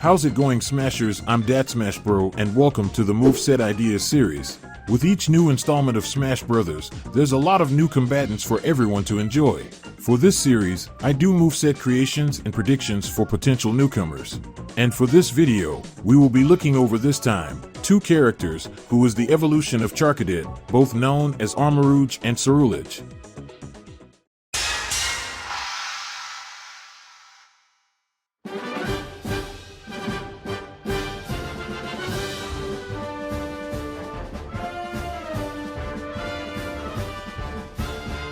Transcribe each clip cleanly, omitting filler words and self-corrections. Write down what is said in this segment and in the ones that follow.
How's it going, Smashers? I'm DatSmashBro and welcome to the Moveset Ideas series. With each new installment of Smash Brothers, there's a lot of new combatants for everyone to enjoy. For this series, I do moveset creations and predictions for potential newcomers. And for this video, we will be looking over this time two characters who is the evolution of Charcadet, both known as Armarouge and Ceruledge.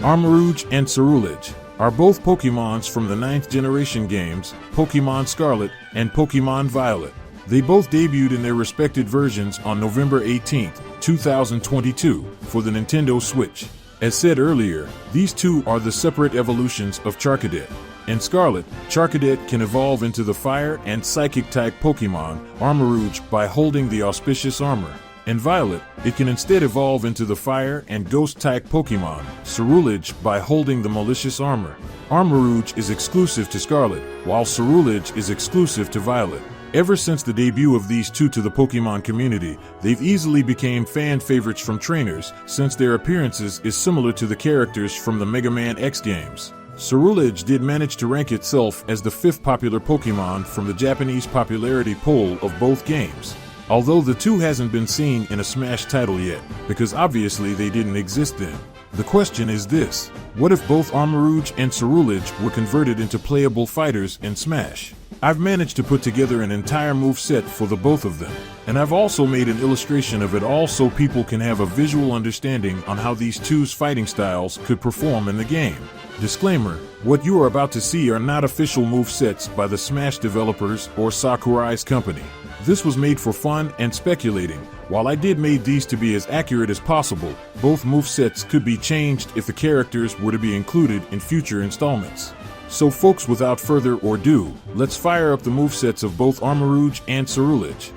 Armarouge and Ceruledge are both Pokemons from the 9th generation games, Pokemon Scarlet and Pokemon Violet. They both debuted in their respected versions on November 18, 2022 for the Nintendo Switch. As said earlier, these two are the separate evolutions of Charcadet. In Scarlet, Charcadet can evolve into the fire and psychic type Pokemon Armarouge by holding the auspicious armor. In Violet, it can instead evolve into the fire and ghost-type Pokemon Ceruladge by holding the malicious armor. Armarouge is exclusive to Scarlet, while Ceruledge is exclusive to Violet. Ever since the debut of these two to the Pokemon community, they've easily become fan favorites from trainers, since their appearances is similar to the characters from the Mega Man X games. Ceruledge did manage to rank itself as the 5th popular Pokemon from the Japanese popularity poll of both games. Although the two hasn't been seen in a Smash title yet, because obviously they didn't exist then. The question is this: what if both Armarouge and Ceruledge were converted into playable fighters in Smash? I've managed to put together an entire moveset for the both of them, and I've also made an illustration of it all so people can have a visual understanding on how these two's fighting styles could perform in the game. Disclaimer: what you are about to see are not official movesets by the Smash developers or Sakurai's company. This was made for fun and speculating. While I did made these to be as accurate as possible, both movesets could be changed if the characters were to be included in future installments. So folks, without further ado, let's fire up the movesets of both Armarouge and Ceruledge.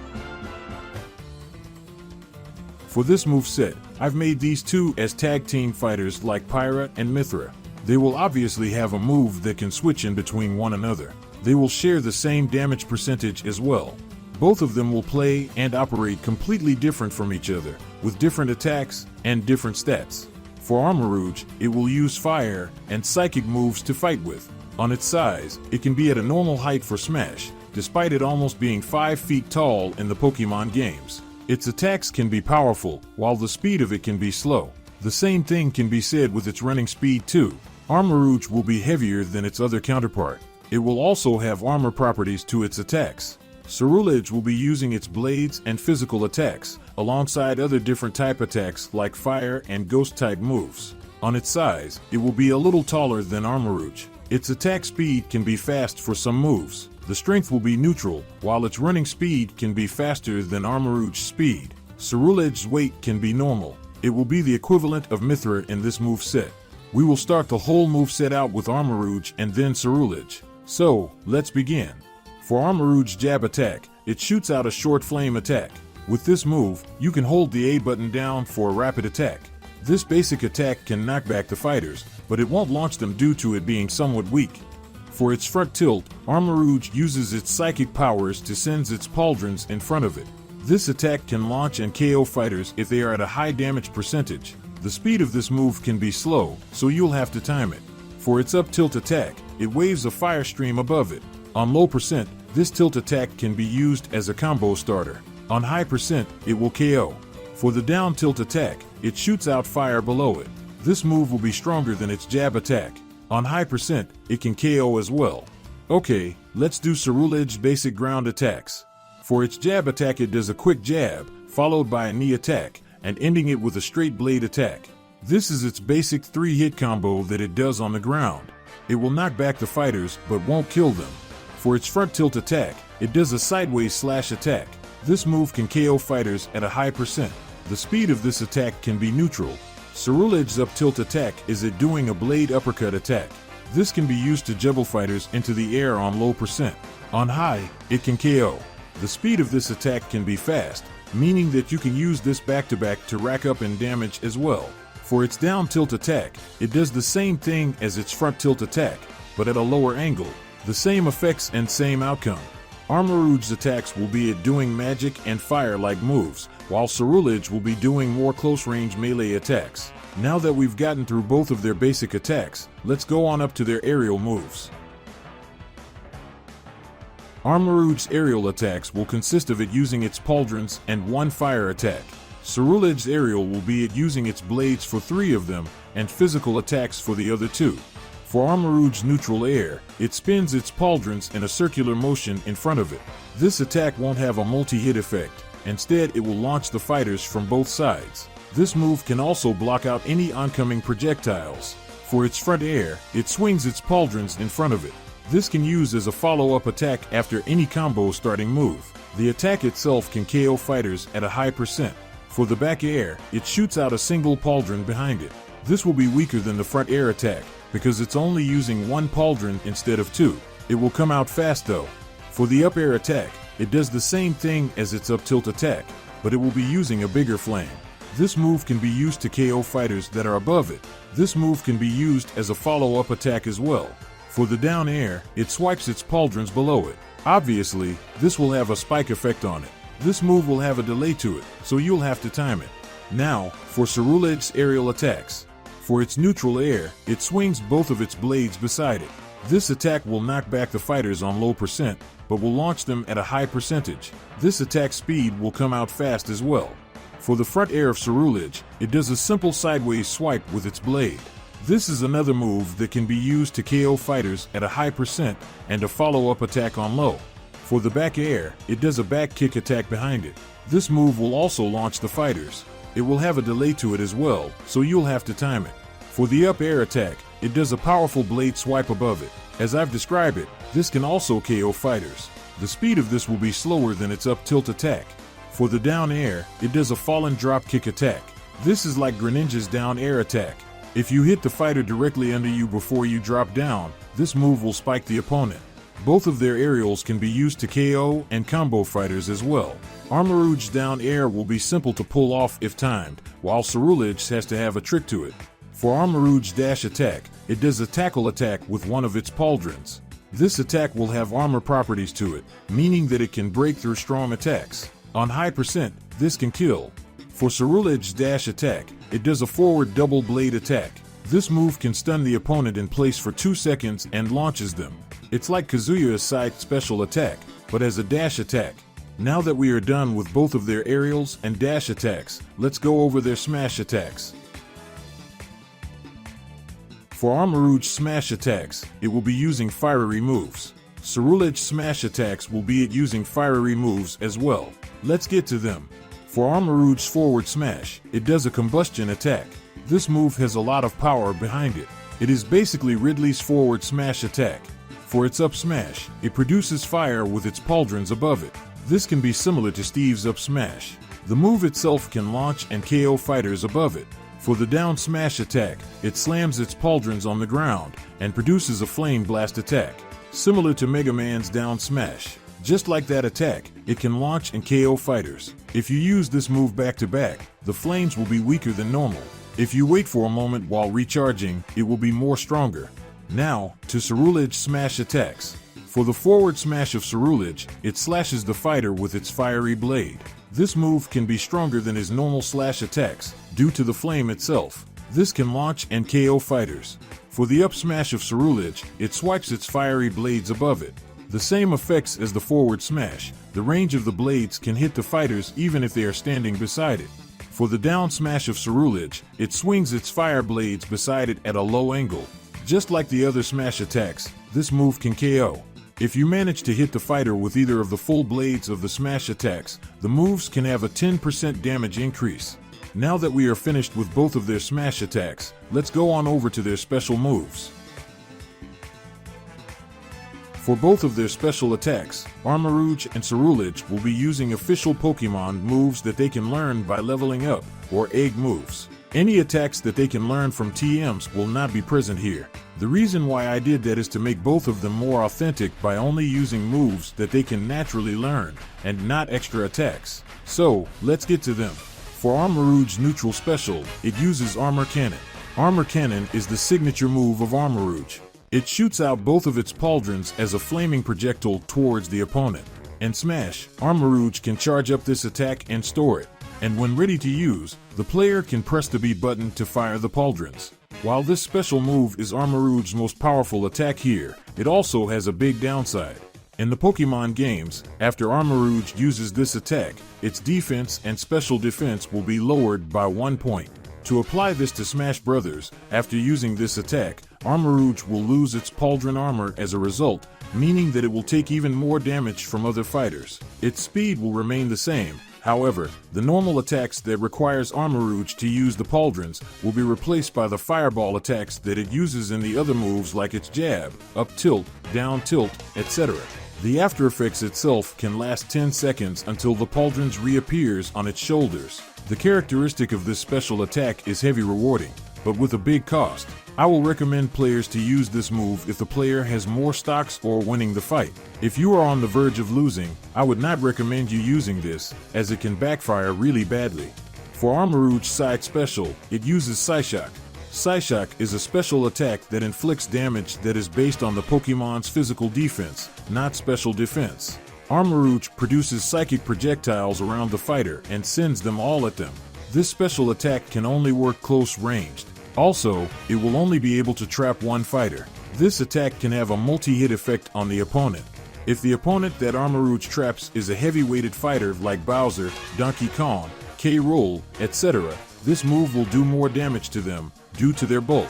For this moveset, I've made these two as tag team fighters like Pyra and Mithra. They will obviously have a move that can switch in between one another. They will share the same damage percentage as well. Both of them will play and operate completely different from each other, with different attacks and different stats. For Armarouge, it will use fire and psychic moves to fight with. On its size, it can be at a normal height for Smash, despite it almost being 5 feet tall in the Pokemon games. Its attacks can be powerful, while the speed of it can be slow. The same thing can be said with its running speed too. Armarouge will be heavier than its other counterpart. It will also have armor properties to its attacks. Ceruledge will be using its blades and physical attacks, alongside other different type attacks like fire and ghost type moves. On its size, it will be a little taller than Armarouge. Its attack speed can be fast for some moves. The strength will be neutral, while its running speed can be faster than Armarouge's speed. Ceruledge's weight can be normal. It will be the equivalent of Mithra in this moveset. We will start the whole moveset out with Armarouge and then Ceruledge. So, let's begin. For Armarouge's jab attack, it shoots out a short flame attack. With this move, you can hold the A button down for a rapid attack. This basic attack can knock back the fighters, but it won't launch them due to it being somewhat weak. For its front tilt, Armarouge uses its psychic powers to send its pauldrons in front of it. This attack can launch and KO fighters if they are at a high damage percentage. The speed of this move can be slow, so you'll have to time it. For its up tilt attack, it waves a fire stream above it. On low percent, this tilt attack can be used as a combo starter. On high percent, it will KO. For the down tilt attack, it shoots out fire below it. This move will be stronger than its jab attack. On high percent, it can KO as well. Okay, let's do Ceruledge's basic ground attacks. For its jab attack, it does a quick jab, followed by a knee attack, and ending it with a straight blade attack. This is its basic 3-hit combo that it does on the ground. It will knock back the fighters, but won't kill them. For its front tilt attack, it does a sideways slash attack. This move can KO fighters at a high percent. The speed of this attack can be neutral. Ceruledge's up tilt attack is it doing a blade uppercut attack. This can be used to juggle fighters into the air on low percent. On high, it can KO. The speed of this attack can be fast, meaning that you can use this back-to-back to rack up in damage as well. For its down tilt attack, it does the same thing as its front tilt attack, but at a lower angle. The same effects and same outcome. Armarouge's attacks will be at doing magic and fire-like moves, while Ceruladge will be doing more close-range melee attacks. Now that we've gotten through both of their basic attacks, let's go on up to their aerial moves. Armarouge's aerial attacks will consist of it using its pauldrons and one fire attack. Ceruladge's aerial will be it using its blades for 3 of them and physical attacks for the other 2. For Armarouge's neutral air, it spins its pauldrons in a circular motion in front of it. This attack won't have a multi-hit effect. Instead, it will launch the fighters from both sides. This move can also block out any oncoming projectiles. For its front air, it swings its pauldrons in front of it. This can use as a follow-up attack after any combo starting move. The attack itself can KO fighters at a high percent. For the back air, it shoots out a single pauldron behind it. This will be weaker than the front air attack because it's only using 1 pauldron instead of 2. It will come out fast though. For the up air attack, it does the same thing as its up tilt attack, but it will be using a bigger flame. This move can be used to KO fighters that are above it. This move can be used as a follow-up attack as well. For the down air, it swipes its pauldrons below it. Obviously, this will have a spike effect on it. This move will have a delay to it, so you'll have to time it. Now, for Ceruladge's aerial attacks. For its neutral air, it swings both of its blades beside it. This attack will knock back the fighters on low percent, but will launch them at a high percentage. This attack speed will come out fast as well. For the front air of Ceruladge, it does a simple sideways swipe with its blade. This is another move that can be used to KO fighters at a high percent and a follow-up attack on low. For the back air, it does a back kick attack behind it. This move will also launch the fighters. It will have a delay to it as well, so you'll have to time it. For the up air attack, it does a powerful blade swipe above it. As I've described it, this can also KO fighters. The speed of this will be slower than its up tilt attack. For the down air, it does a fallen drop kick attack. This is like Greninja's down air attack. If you hit the fighter directly under you before you drop down, this move will spike the opponent. Both of their aerials can be used to KO and combo fighters as well. Armarouge's down air will be simple to pull off if timed, while Ceruladge has to have a trick to it. For Armarouge's dash attack, it does a tackle attack with one of its pauldrons. This attack will have armor properties to it, meaning that it can break through strong attacks. On high percent, this can kill. For Ceruladge's dash attack, it does a forward double blade attack. This move can stun the opponent in place for 2 seconds and launches them. It's like Kazuya's side special attack, but as a dash attack. Now that we are done with both of their aerials and dash attacks, let's go over their smash attacks. For Armarouge's smash attacks, it will be using fiery moves. Ceruladge's smash attacks will be it using fiery moves as well. Let's get to them. For Armarouge's forward smash, it does a combustion attack. This move has a lot of power behind it. It is basically Ridley's forward smash attack. For its up smash, it produces fire with its pauldrons above it. This can be similar to Steve's up smash. The move itself can launch and KO fighters above it. For the down smash attack, it slams its pauldrons on the ground and produces a flame blast attack, similar to Mega Man's down smash. Just like that attack, it can launch and KO fighters. If you use this move back to back, the flames will be weaker than normal. If you wait for a moment while recharging, it will be more stronger. Now, to Ceruladge's smash attacks. For the forward smash of Ceruladge, it slashes the fighter with its fiery blade. This move can be stronger than his normal slash attacks, due to the flame itself. This can launch and KO fighters. For the up smash of Ceruladge, it swipes its fiery blades above it. The same effects as the forward smash, the range of the blades can hit the fighters even if they are standing beside it. For the down smash of Ceruladge, it swings its fire blades beside it at a low angle. Just like the other smash attacks, this move can KO. If you manage to hit the fighter with either of the full blades of the smash attacks, the moves can have a 10% damage increase. Now that we are finished with both of their smash attacks, let's go on over to their special moves. For both of their special attacks, Armarouge and Ceruladge will be using official Pokemon moves that they can learn by leveling up, or egg moves. Any attacks that they can learn from TMs will not be present here. The reason why I did that is to make both of them more authentic by only using moves that they can naturally learn, and not extra attacks. So, let's get to them. For Armarouge's neutral special, it uses Armor Cannon. Armor Cannon is the signature move of Armarouge. It shoots out both of its pauldrons as a flaming projectile towards the opponent. In Smash, Armarouge can charge up this attack and store it, and when ready to use, the player can press the B button to fire the pauldrons. While this special move is Armarouge's most powerful attack here, it also has a big downside. In the Pokemon games, after Armarouge uses this attack, its defense and special defense will be lowered by 1 point. To apply this to Smash Brothers, after using this attack, Armarouge will lose its pauldron armor as a result, meaning that it will take even more damage from other fighters. Its speed will remain the same. However, the normal attacks that requires Armarouge to use the pauldrons will be replaced by the fireball attacks that it uses in the other moves like its jab, up tilt, down tilt, etc. The after effects itself can last 10 seconds until the pauldrons reappears on its shoulders. The characteristic of this special attack is heavy rewarding, but with a big cost. I will recommend players to use this move if the player has more stocks or winning the fight. If you are on the verge of losing, I would not recommend you using this, as it can backfire really badly. For Armarouge side special, it uses Psyshock. Psyshock is a special attack that inflicts damage that is based on the Pokemon's physical defense, not special defense. Armarouge produces psychic projectiles around the fighter and sends them all at them. This special attack can only work close ranged. Also, it will only be able to trap one fighter. This attack can have a multi-hit effect on the opponent. If the opponent that Armarouge traps is a heavy-weighted fighter like Bowser, Donkey Kong, K. Rool, etc., this move will do more damage to them due to their bulk.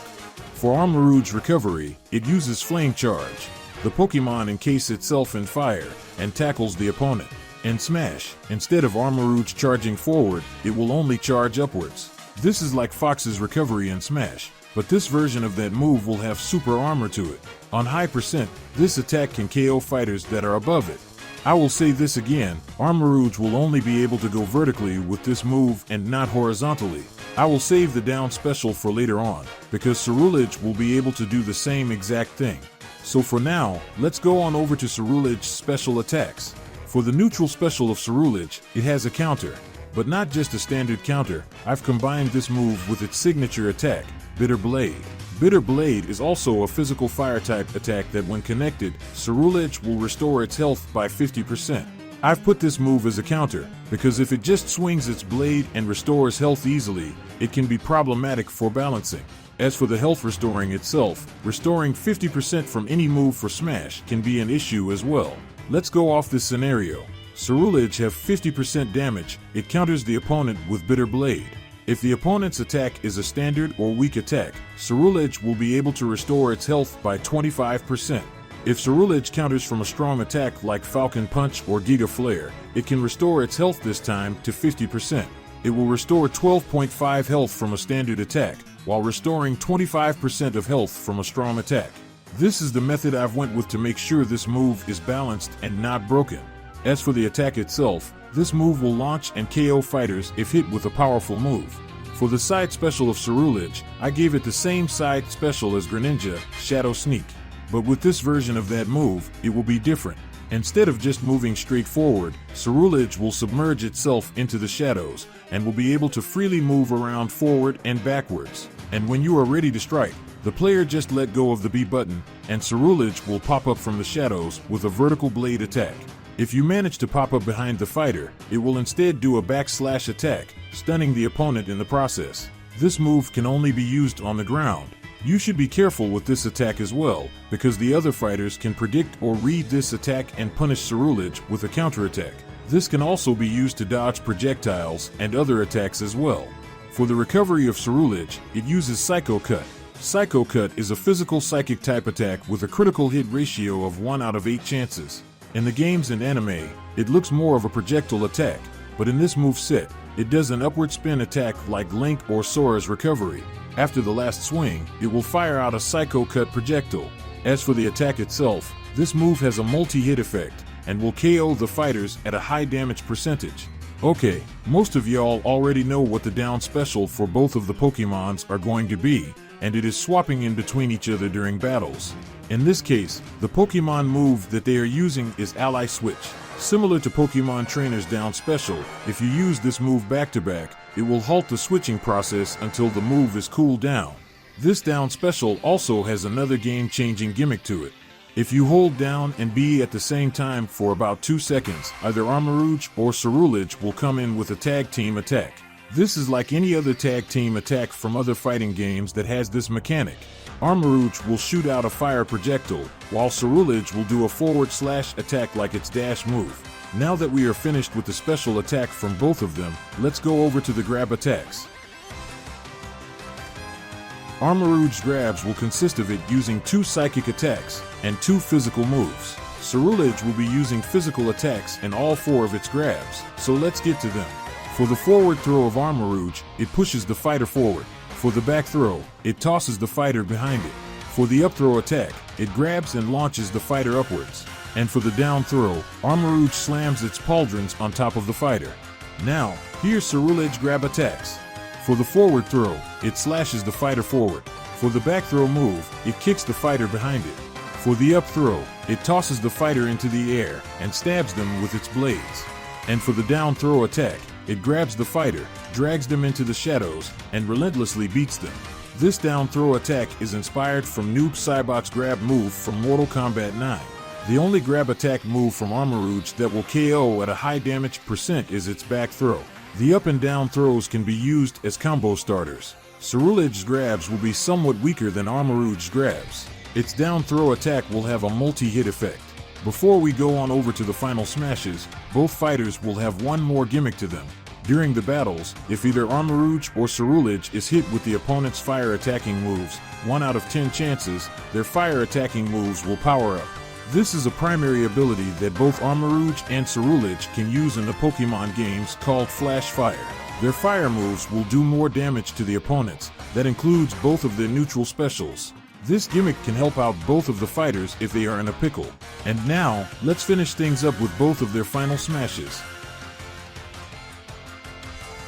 For Armarouge recovery, it uses Flame Charge. The Pokemon encases itself in fire and tackles the opponent. In Smash, instead of Armarouge charging forward, it will only charge upwards. This is like Fox's recovery in Smash, but this version of that move will have super armor to it. On high percent, this attack can KO fighters that are above it. I will say this again, Armarouge will only be able to go vertically with this move and not horizontally. I will save the down special for later on, because Ceruladge will be able to do the same exact thing. So for now, let's go on over to Ceruladge's special attacks. For the neutral special of Ceruladge, it has a counter. But not just a standard counter, I've combined this move with its signature attack, Bitter Blade. Bitter Blade is also a physical fire-type attack that when connected, Ceruladge will restore its health by 50%. I've put this move as a counter, because if it just swings its blade and restores health easily, it can be problematic for balancing. As for the health restoring itself, restoring 50% from any move for Smash can be an issue as well. Let's go off this scenario. Ceruladge have 50% damage, it counters the opponent with Bitter Blade. If the opponent's attack is a standard or weak attack, Ceruladge will be able to restore its health by 25%. If Ceruladge counters from a strong attack like Falcon Punch or Giga Flare, it can restore its health this time to 50%. It will restore 12.5 health from a standard attack, while restoring 25% of health from a strong attack. This is the method I've went with to make sure this move is balanced and not broken. As for the attack itself, this move will launch and KO fighters if hit with a powerful move. For the side special of Ceruladge, I gave it the same side special as Greninja, Shadow Sneak. But with this version of that move, it will be different. Instead of just moving straight forward, Ceruladge will submerge itself into the shadows and will be able to freely move around forward and backwards. And when you are ready to strike, the player just let go of the B button, and Ceruladge will pop up from the shadows with a vertical blade attack. If you manage to pop up behind the fighter, it will instead do a backslash attack, stunning the opponent in the process. This move can only be used on the ground. You should be careful with this attack as well, because the other fighters can predict or read this attack and punish Ceruladge with a counterattack. This can also be used to dodge projectiles and other attacks as well. For the recovery of Ceruladge, it uses Psycho Cut. Psycho Cut is a physical psychic type attack with a critical hit ratio of 1 out of 8 chances. In the games and anime, it looks more of a projectile attack, but in this moveset, it does an upward spin attack like Link or Sora's recovery. After the last swing, it will fire out a Psycho Cut projectile. As for the attack itself, this move has a multi-hit effect and will KO the fighters at a high damage percentage. Okay, most of y'all already know what the down special for both of the Pokemons are going to be, and it is swapping in between each other during battles. In this case, the Pokemon move that they are using is Ally Switch. Similar to Pokemon Trainer's down special, if you use this move back-to-back, it will halt the switching process until the move is cooled down. This down special also has another game-changing gimmick to it. If you hold down and B at the same time for about 2 seconds, either Armarouge or Ceruladge will come in with a tag team attack. This is like any other tag team attack from other fighting games that has this mechanic. Armarouge will shoot out a fire projectile, while Ceruladge will do a forward slash attack like its dash move. Now that we are finished with the special attack from both of them, let's go over to the grab attacks. Armarouge grabs will consist of it using 2 psychic attacks and 2 physical moves. Ceruladge will be using physical attacks in all 4 of its grabs, so let's get to them. For the forward throw of Armarouge, it pushes the fighter forward. For the back throw, it tosses the fighter behind it. For the up throw attack, it grabs and launches the fighter upwards. And for the down throw, Armarouge slams its pauldrons on top of the fighter. Now, here's Ceruladge grab attacks. For the forward throw, it slashes the fighter forward. For the back throw move, it kicks the fighter behind it. For the up throw, it tosses the fighter into the air and stabs them with its blades. And for the down throw attack, it grabs the fighter, drags them into the shadows, and relentlessly beats them. This down throw attack is inspired from Noob Saibot's grab move from Mortal Kombat 9. The only grab attack move from Armarouge that will KO at a high damage % is its back throw. The up and down throws can be used as combo starters. Ceruladge's grabs will be somewhat weaker than Armarouge's grabs. Its down throw attack will have a multi-hit effect. Before we go on over to the final smashes, both fighters will have one more gimmick to them. During the battles, if either Armarouge or Ceruladge is hit with the opponent's fire attacking moves, 1 out of 10 chances, their fire attacking moves will power up. This is a primary ability that both Armarouge and Ceruladge can use in the Pokemon games called Flash Fire. Their fire moves will do more damage to the opponents. That includes both of their neutral specials. This gimmick can help out both of the fighters if they are in a pickle. And now, let's finish things up with both of their final smashes.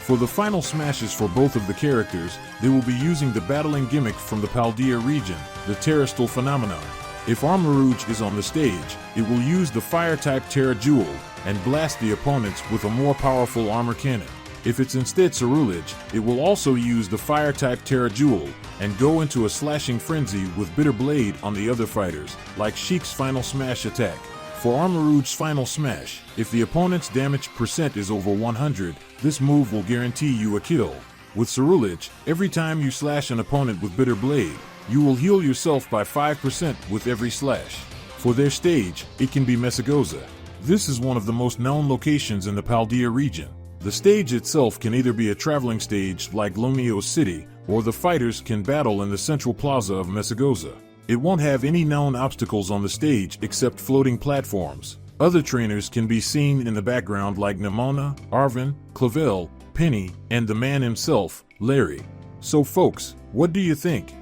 For the final smashes for both of the characters, they will be using the battling gimmick from the Paldea region, the Terrestrial Phenomenon. If Armarouge is on the stage, it will use the fire-type Terra Jewel and blast the opponents with a more powerful armor cannon. If it's instead Ceruladge, it will also use the fire-type Terra Jewel and go into a slashing frenzy with Bitter Blade on the other fighters, like Sheik's final smash attack. For Armarouge's final smash, if the opponent's damage % is over 100, this move will guarantee you a kill. With Ceruladge, every time you slash an opponent with Bitter Blade, you will heal yourself by 5% with every slash. For their stage, it can be Mesagoza. This is one of the most known locations in the Paldea region. The stage itself can either be a traveling stage like Lomeo City, or the fighters can battle in the central plaza of Mesagoza. It won't have any known obstacles on the stage except floating platforms. Other trainers can be seen in the background like Nemona, Arvin, Clavel, Penny, and the man himself, Larry. So folks, what do you think?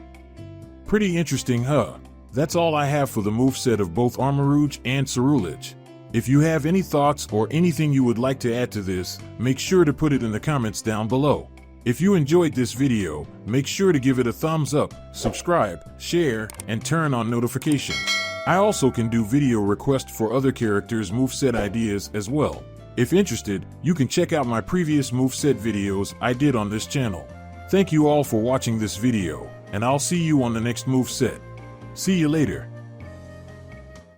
Pretty interesting, huh? That's all I have for the moveset of both Armarouge and Ceruladge. If you have any thoughts or anything you would like to add to this, make sure to put it in the comments down below. If you enjoyed this video, make sure to give it a thumbs up, subscribe, share, and turn on notifications. I also can do video requests for other characters' moveset ideas as well. If interested, you can check out my previous moveset videos I did on this channel. Thank you all for watching this video, and I'll see you on the next moveset. See you later.